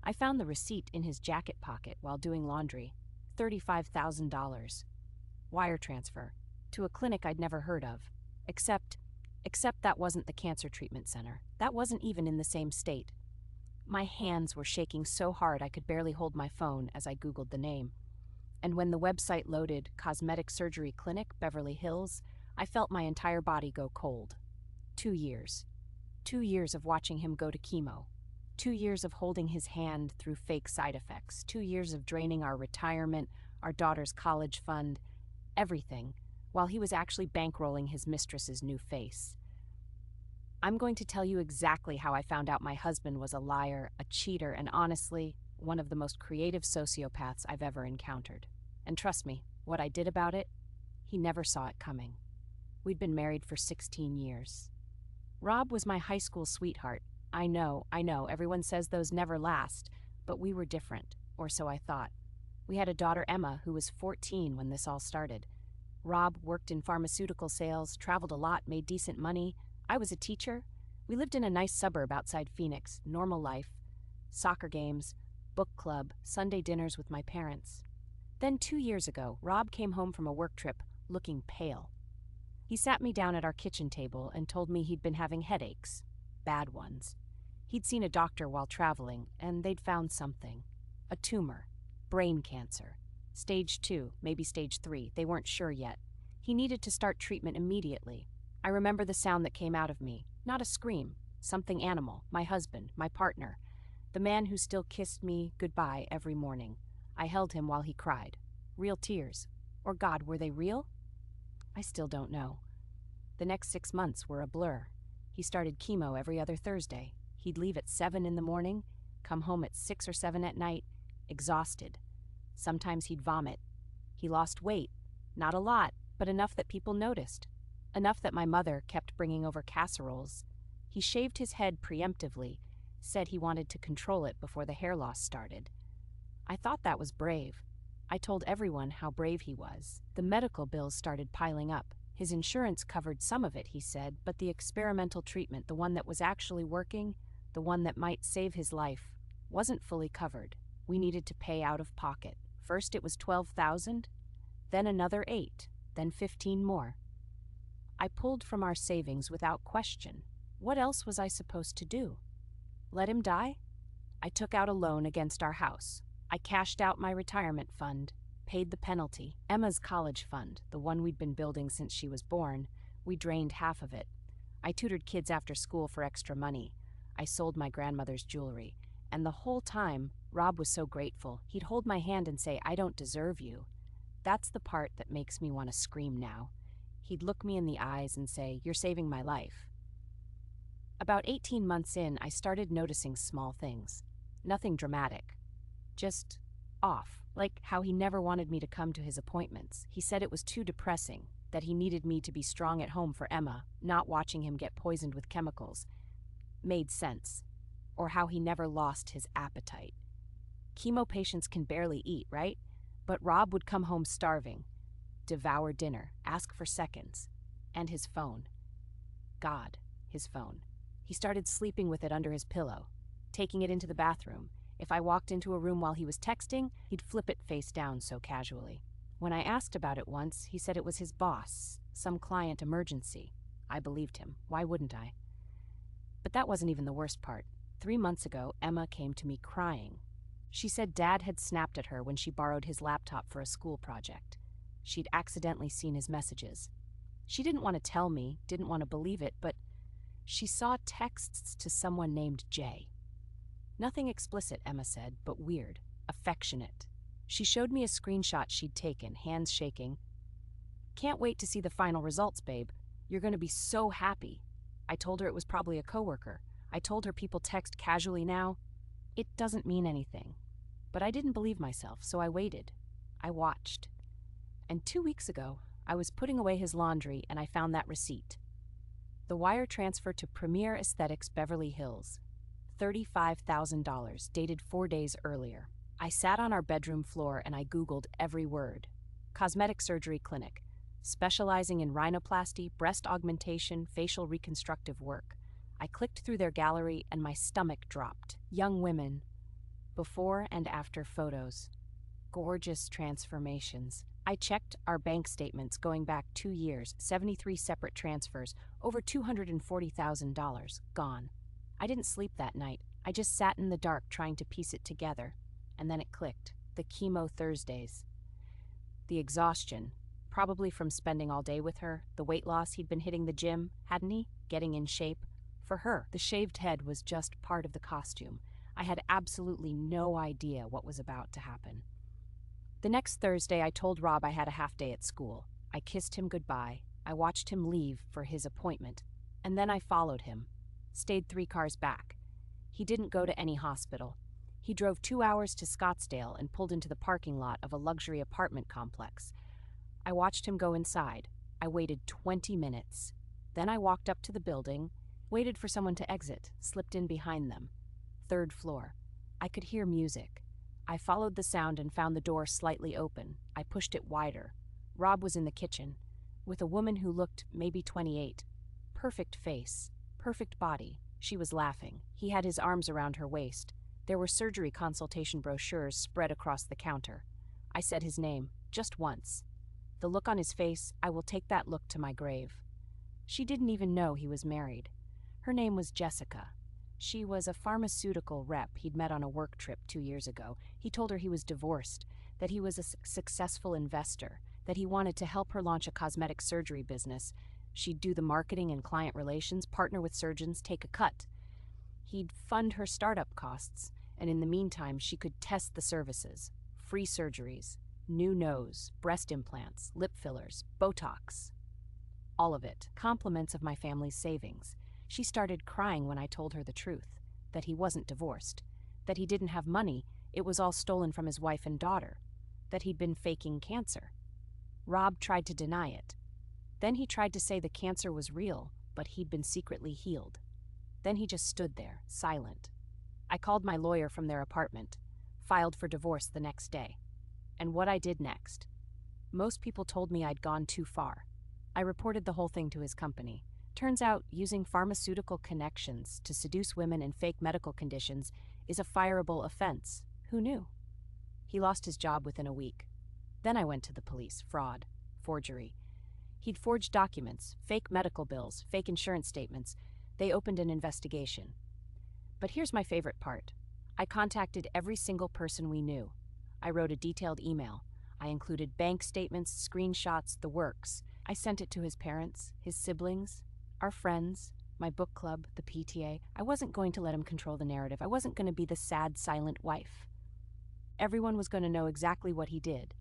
I found the receipt in his jacket pocket while doing laundry. $35,000. Wire transfer. To a clinic I'd never heard of. Except that wasn't the cancer treatment center. That wasn't even in the same state. My hands were shaking so hard I could barely hold my phone as I Googled the name. And when the website loaded Cosmetic Surgery Clinic, Beverly Hills, I felt my entire body go cold. 2 years. 2 years of watching him go to chemo. 2 years of holding his hand through fake side effects. 2 years of draining our retirement, our daughter's college fund, everything, while he was actually bankrolling his mistress's new face. I'm going to tell you exactly how I found out my husband was a liar, a cheater, and honestly, one of the most creative sociopaths I've ever encountered. And trust me, what I did about it, he never saw it coming. We'd been married for 16 years. Rob was my high school sweetheart. I know, everyone says those never last, but we were different, or so I thought. We had a daughter, Emma, who was 14 when this all started. Rob worked in pharmaceutical sales, traveled a lot, made decent money. I was a teacher. We lived in a nice suburb outside Phoenix, normal life, soccer games, book club, Sunday dinners with my parents. Then 2 years ago, Rob came home from a work trip, looking pale. He sat me down at our kitchen table and told me he'd been having headaches, bad ones. He'd seen a doctor while traveling, and they'd found something. A tumor, brain cancer. Stage 2, maybe stage 3, they weren't sure yet. He needed to start treatment immediately. I remember the sound that came out of me, not a scream, something animal, my husband, my partner, the man who still kissed me goodbye every morning. I held him while he cried. Real tears. Or God, were they real? I still don't know. The next 6 months were a blur. He started chemo every other Thursday. He'd leave at 7 in the morning, come home at 6 or 7 at night, exhausted. Sometimes he'd vomit. He lost weight. Not a lot, but enough that people noticed. Enough that my mother kept bringing over casseroles. He shaved his head preemptively, said he wanted to control it before the hair loss started. I thought that was brave. I told everyone how brave he was. The medical bills started piling up. His insurance covered some of it, he said, but the experimental treatment, the one that was actually working, the one that might save his life, wasn't fully covered. We needed to pay out of pocket. First it was $12,000, then another $8,000, then $15,000 more. I pulled from our savings without question. What else was I supposed to do? Let him die? I took out a loan against our house. I cashed out my retirement fund, paid the penalty. Emma's college fund, the one we'd been building since she was born, we drained half of it. I tutored kids after school for extra money. I sold my grandmother's jewelry. And the whole time, Rob was so grateful. He'd hold my hand and say, "I don't deserve you." That's the part that makes me want to scream now. He'd look me in the eyes and say, "You're saving my life." About 18 months in, I started noticing small things. Nothing dramatic. Just off, like how he never wanted me to come to his appointments. He said it was too depressing, that he needed me to be strong at home for Emma, not watching him get poisoned with chemicals. Made sense. Or how he never lost his appetite. Chemo patients can barely eat, right? But Rob would come home starving, devour dinner, ask for seconds, and his phone. God, his phone. He started sleeping with it under his pillow, taking it into the bathroom. If I walked into a room while he was texting, he'd flip it face down so casually. When I asked about it once, he said it was his boss, some client emergency. I believed him. Why wouldn't I? But that wasn't even the worst part. 3 months ago, Emma came to me crying. She said Dad had snapped at her when she borrowed his laptop for a school project. She'd accidentally seen his messages. She didn't want to tell me, didn't want to believe it, but she saw texts to someone named Jay. Nothing explicit, Emma said, but weird, affectionate. She showed me a screenshot she'd taken, hands shaking. "Can't wait to see the final results, babe. You're going to be so happy." I told her it was probably a coworker. I told her people text casually now. It doesn't mean anything. But I didn't believe myself, so I waited. I watched. And 2 weeks ago, I was putting away his laundry and I found that receipt. The wire transfer to Premier Aesthetics, Beverly Hills. $35,000, dated 4 days earlier. I sat on our bedroom floor and I Googled every word. Cosmetic surgery clinic, specializing in rhinoplasty, breast augmentation, facial reconstructive work. I clicked through their gallery and my stomach dropped. Young women, Before and after photos. Gorgeous transformations. I checked our bank statements going back 2 years, 73 separate transfers, over $240,000 gone. I didn't sleep that night. I just sat in the dark trying to piece it together. And then it clicked. The chemo Thursdays. The exhaustion, probably from spending all day with her, the weight loss, he'd been hitting the gym, hadn't he? Getting in shape. For her, the shaved head was just part of the costume. I had absolutely no idea what was about to happen. The next Thursday, I told Rob I had a half day at school. I kissed him goodbye. I watched him leave for his appointment. And then I followed him. Stayed 3 cars back. He didn't go to any hospital. He drove 2 hours to Scottsdale and pulled into the parking lot of a luxury apartment complex. I watched him go inside. I waited 20 minutes. Then I walked up to the building, waited for someone to exit, slipped in behind them. 3rd floor. I could hear music. I followed the sound and found the door slightly open. I pushed it wider. Rob was in the kitchen, with a woman who looked maybe 28. Perfect face, perfect body. She was laughing. He had his arms around her waist. There were surgery consultation brochures spread across the counter. I said his name, just once. The look on his face, I will take that look to my grave. She didn't even know he was married. Her name was Jessica. She was a pharmaceutical rep he'd met on a work trip 2 years ago. He told her he was divorced, that he was a successful investor, that he wanted to help her launch a cosmetic surgery business. She'd do the marketing and client relations, partner with surgeons, take a cut. He'd fund her startup costs, and in the meantime, she could test the services. Free surgeries, new nose, breast implants, lip fillers, Botox. All of it, compliments of my family's savings. She started crying when I told her the truth, that he wasn't divorced, that he didn't have money, it was all stolen from his wife and daughter, that he'd been faking cancer. Rob tried to deny it. Then he tried to say the cancer was real, but he'd been secretly healed. Then he just stood there, silent. I called my lawyer from their apartment, filed for divorce the next day. And what I did next? Most people told me I'd gone too far. I reported the whole thing to his company. Turns out, using pharmaceutical connections to seduce women in fake medical conditions is a fireable offense. Who knew? He lost his job within a week. Then I went to the police. Fraud. Forgery. He'd forged documents, fake medical bills, fake insurance statements. They opened an investigation. But here's my favorite part. I contacted every single person we knew. I wrote a detailed email. I included bank statements, screenshots, the works. I sent it to his parents, his siblings, our friends, my book club, the PTA. I wasn't going to let him control the narrative. I wasn't going to be the sad, silent wife. Everyone was going to know exactly what he did.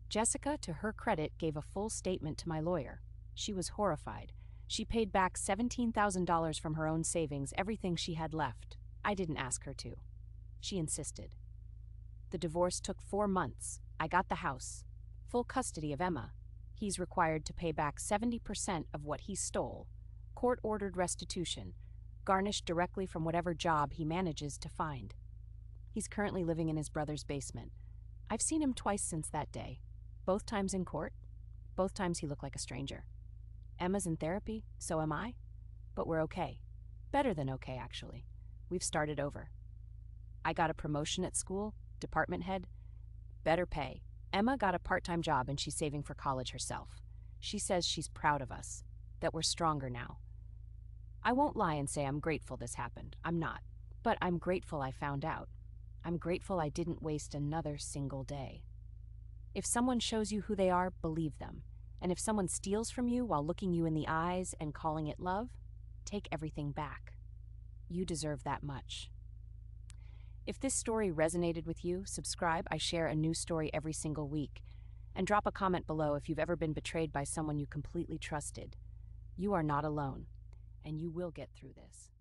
Jessica, to her credit, gave a full statement to my lawyer. She was horrified. She paid back $17,000 from her own savings, everything she had left. I didn't ask her to. She insisted. The divorce took 4 months. I got the house. Full custody of Emma. He's required to pay back 70% of what he stole. Court-ordered restitution, garnished directly from whatever job he manages to find. He's currently living in his brother's basement. I've seen him twice since that day. Both times in court. Both times he looked like a stranger. Emma's in therapy, so am I. But we're okay. Better than okay, actually. We've started over. I got a promotion at school, department head. Better pay. Emma got a part-time job and she's saving for college herself. She says she's proud of us, that we're stronger now. I won't lie and say I'm grateful this happened. I'm not. But I'm grateful I found out. I'm grateful I didn't waste another single day. If someone shows you who they are, believe them. And if someone steals from you while looking you in the eyes and calling it love, take everything back. You deserve that much. If this story resonated with you, subscribe. I share a new story every single week. And drop a comment below if you've ever been betrayed by someone you completely trusted. You are not alone, and you will get through this.